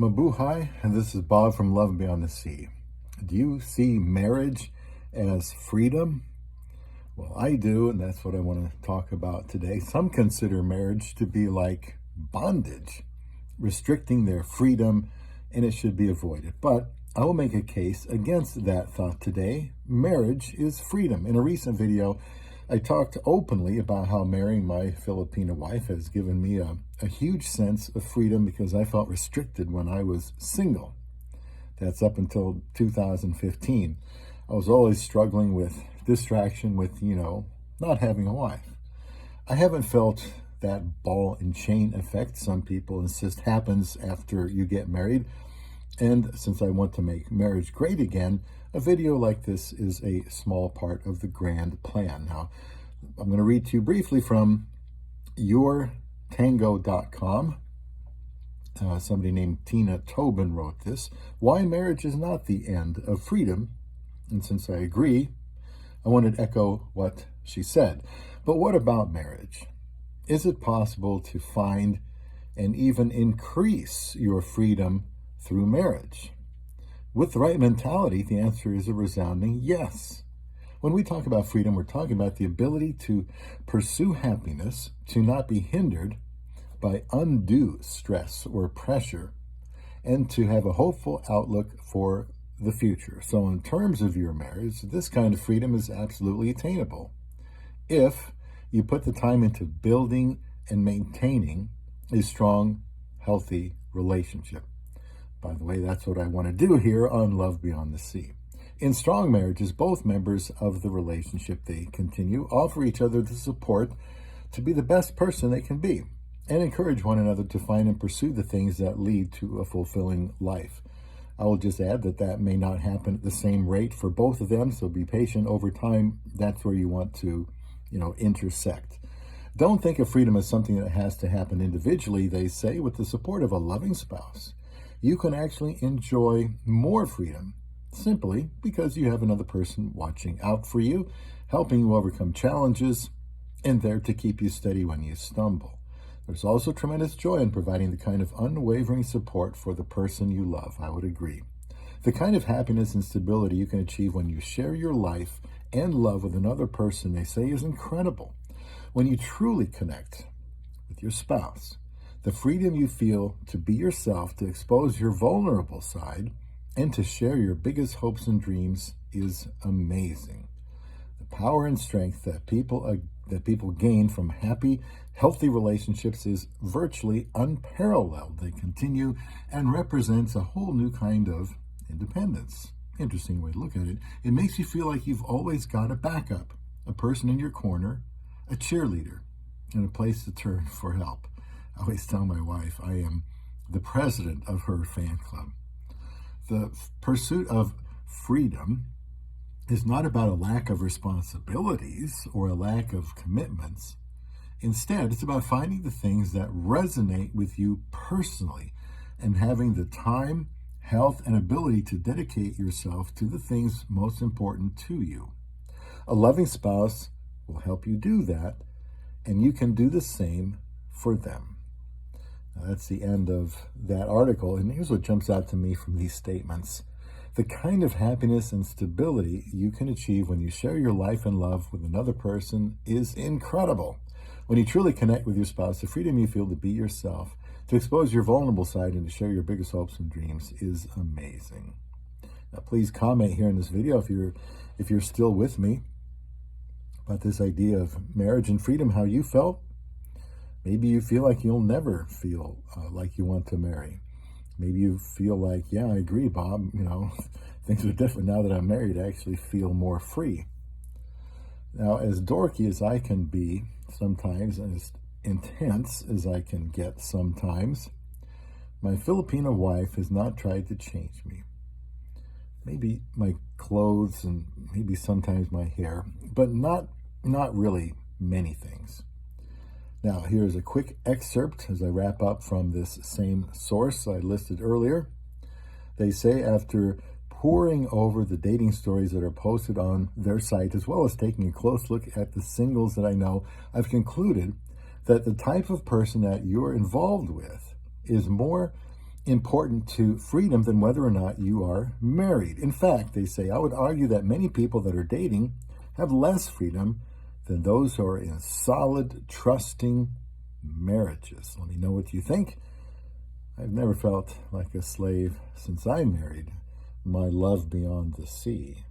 Mabuhay, and this is Bob from Love Beyond the Sea. Do you see marriage as freedom? Well, I do, and that's what I want to talk about today. Some consider marriage to be like bondage, restricting their freedom, and it should be avoided. But I will make a case against that thought today. Marriage is freedom. In a recent video, I talked openly about how marrying my Filipina wife has given me a huge sense of freedom because I felt restricted when I was single. That's up until 2015. I was always struggling with distraction with, not having a wife. I haven't felt that ball and chain effect some people insist happens after you get married. And since I want to make marriage great again, a video like this is a small part of the grand plan. Now, I'm going to read to you briefly from yourtango.com. Somebody named Tina Tobin wrote this. Why marriage is not the end of freedom. And since I agree, I wanted to echo what she said. But what about marriage? Is it possible to find and even increase your freedom through marriage? With the right mentality, the answer is a resounding yes. When we talk about freedom, we're talking about the ability to pursue happiness, to not be hindered by undue stress or pressure, and to have a hopeful outlook for the future. So in terms of your marriage, this kind of freedom is absolutely attainable if you put the time into building and maintaining a strong, healthy relationship. By the way, that's what I want to do here on Love Beyond the Sea. In strong marriages, both members of the relationship they continue offer each other the support to be the best person they can be and encourage one another to find and pursue the things that lead to a fulfilling life. I will just add that may not happen at the same rate for both of them, so be patient. Over time, that's where you want to, intersect. Don't think of freedom as something that has to happen individually. They say with the support of a loving spouse, you can actually enjoy more freedom simply because you have another person watching out for you, helping you overcome challenges, and there to keep you steady when you stumble. There's also tremendous joy in providing the kind of unwavering support for the person you love. I would agree. The kind of happiness and stability you can achieve when you share your life and love with another person, they say, is incredible. When you truly connect with your spouse, the freedom you feel to be yourself, to expose your vulnerable side, and to share your biggest hopes and dreams is amazing. The power and strength that people gain from happy, healthy relationships is virtually unparalleled. They continue and represents a whole new kind of independence. Interesting way to look at it. It makes you feel like you've always got a backup, a person in your corner, a cheerleader, and a place to turn for help. I always tell my wife I am the president of her fan club. The pursuit of freedom is not about a lack of responsibilities or a lack of commitments. Instead, it's about finding the things that resonate with you personally and having the time, health, and ability to dedicate yourself to the things most important to you. A loving spouse will help you do that, and you can do the same for them. Now, that's the end of that article, and here's what jumps out to me from these statements. The kind of happiness and stability you can achieve when you share your life and love with another person is incredible. When you truly connect with your spouse, the freedom you feel to be yourself, to expose your vulnerable side, and to share your biggest hopes and dreams is amazing. Now, please comment here in this video if you're still with me about this idea of marriage and freedom, how you felt. Maybe you feel like you'll never feel like you want to marry. Maybe you feel like, yeah, I agree, Bob. Things are different now that I'm married. I actually feel more free. Now, as dorky as I can be sometimes, and as intense as I can get sometimes, my Filipina wife has not tried to change me. Maybe my clothes and maybe sometimes my hair, but not really many things. Now, here's a quick excerpt as I wrap up from this same source I listed earlier. They say, after poring over the dating stories that are posted on their site, as well as taking a close look at the singles that I know, I've concluded that the type of person that you're involved with is more important to freedom than whether or not you are married. In fact, they say, I would argue that many people that are dating have less freedom than those who are in solid, trusting marriages. Let me know what you think. I've never felt like a slave since I married my love beyond the sea.